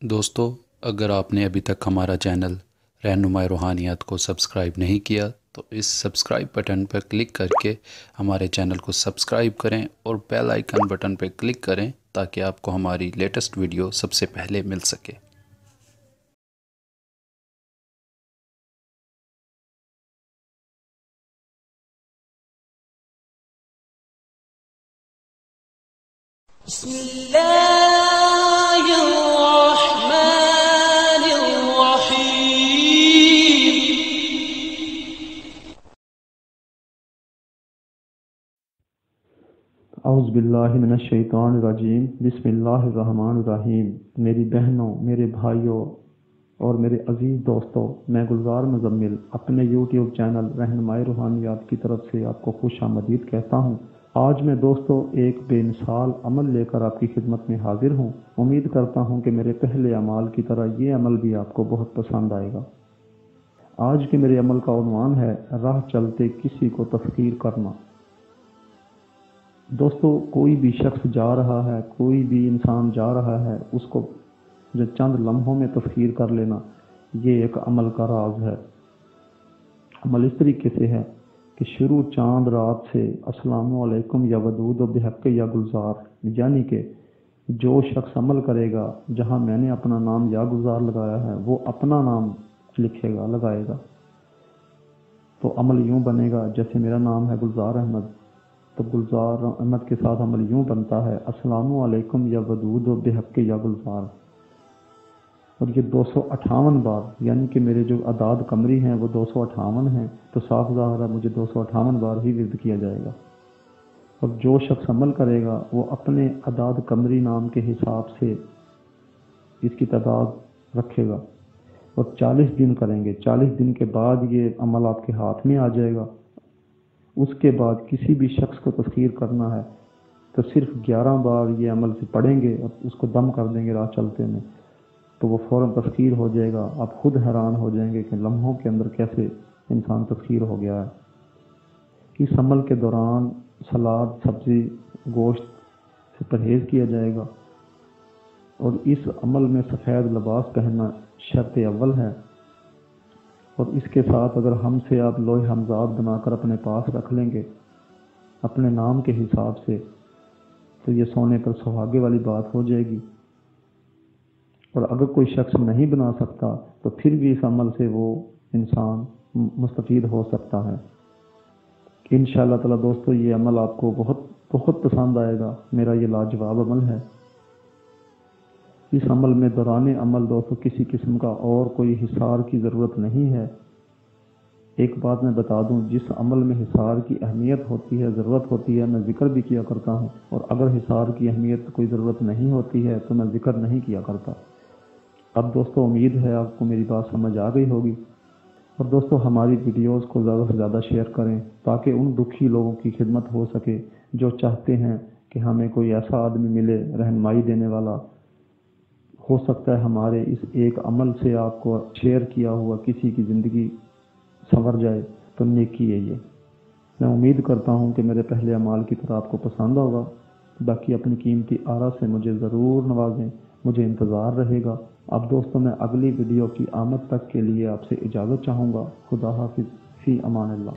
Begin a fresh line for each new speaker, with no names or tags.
दोस्तों, अगर आपने अभी तक हमारा चैनल रहनुमाई रूहानियात को सब्सक्राइब नहीं किया तो इस सब्सक्राइब बटन पर क्लिक करके हमारे चैनल को सब्सक्राइब करें और बेल आइकन बटन पर क्लिक करें ताकि आपको हमारी लेटेस्ट वीडियो सबसे पहले मिल सके।
औज़ुबिल्लाहिमिनश्शैतानिर्रजीम बिस्मिल्लाहिर्रहमानिर्रहीम। मेरी बहनों, मेरे भाइयों और मेरे अजीज़ दोस्तों, मैं गुलजार मुज़म्मिल अपने यूट्यूब चैनल रहनुमाई रूहानियात की तरफ से आपको खुशामदीद कहता हूँ। आज मैं दोस्तों एक बेमिसाल अमल लेकर आपकी खिदमत में हाजिर हूँ। उम्मीद करता हूँ कि मेरे पहले अमाल की तरह ये अमल भी आपको बहुत पसंद आएगा। आज के मेरे अमल का उन्वान है राह चलते किसी को तस्खीर करना। दोस्तों, कोई भी शख्स जा रहा है, कोई भी इंसान जा रहा है, उसको जो चंद लम्हों में तस्खीर कर लेना, ये एक अमल का राज है। अमल इस तरीके से है कि शुरू चांद रात से अस्सलामु अलैकुम या वदूद व बिहक़ या गुलजार, यानी कि जो शख्स अमल करेगा जहां मैंने अपना नाम या गुलजार लगाया है वो अपना नाम लिखेगा, लगाएगा। तो अमल यूं बनेगा, जैसे मेरा नाम है गुलजार अहमद, तो गुलजार अहमद के साथ अमल यूं बनता है अस्सलामु अलैकुम या वदूद व बिहक़ या गुलजार। और ये 258 बार, यानी कि मेरे जो अदाद कमरी हैं वो 258 हैं, तो साफ ज़ाहिर है मुझे 258 बार ही विर्द किया जाएगा। और जो शख्स अमल करेगा वो अपने अदाद कमरी नाम के हिसाब से इसकी तादाद रखेगा और 40 दिन करेंगे। 40 दिन के बाद ये अमल आपके हाथ में आ जाएगा। उसके बाद किसी भी शख्स को तस्खीर करना है तो सिर्फ 11 बार ये अमल से पढ़ेंगे और उसको दम कर देंगे राह चलते में, तो वो फ़ौरन तस्खीर हो जाएगा। आप खुद हैरान हो जाएंगे कि लम्हों के अंदर कैसे इंसान तस्खीर हो गया है। इस अमल के दौरान सलाद, सब्ज़ी, गोश्त से परहेज़ किया जाएगा और इस अमल में सफ़ेद लिबास पहनना शर्त अव्वल है। और इसके साथ अगर हमसे आप लोहे हमजाद बनाकर अपने पास रख लेंगे अपने नाम के हिसाब से, तो ये सोने पर सुहागे वाली बात हो जाएगी। और अगर कोई शख्स नहीं बना सकता तो फिर भी इस अमल से वो इंसान मुस्तफ़ीद हो सकता है। इंशाअल्लाह ताला दोस्तों, ये अमल आपको बहुत बहुत पसंद आएगा। मेरा ये लाजवाब अमल है। इस अमल में दौरान अमल दोस्तों किसी किस्म का और कोई हिसार की ज़रूरत नहीं है। एक बात मैं बता दूं, जिस अमल में हिसार की अहमियत होती है, ज़रूरत होती है, मैं ज़िक्र भी किया करता हूं, और अगर हिसार की अहमियत कोई ज़रूरत नहीं होती है तो मैं ज़िक्र नहीं किया करता। अब दोस्तों, उम्मीद है आपको मेरी बात समझ आ गई होगी। और दोस्तों, हमारी वीडियोज़ को ज़्यादा से ज़्यादा शेयर करें ताकि उन दुखी लोगों की खिदमत हो सके जो चाहते हैं कि हमें कोई ऐसा आदमी मिले रहनुमाई देने वाला। हो सकता है हमारे इस एक अमल से आपको शेयर किया हुआ किसी की ज़िंदगी संवर जाए, तो नेकी है ये। मैं उम्मीद करता हूँ कि मेरे पहले अमाल की तरह आपको पसंद होगा। बाकी अपनी कीमती आरा से मुझे ज़रूर नवाजें, मुझे इंतज़ार रहेगा। अब दोस्तों, मैं अगली वीडियो की आमद तक के लिए आपसे इजाज़त चाहूँगा। खुदा हाफिज़, फ़ी अमान अल्लाह।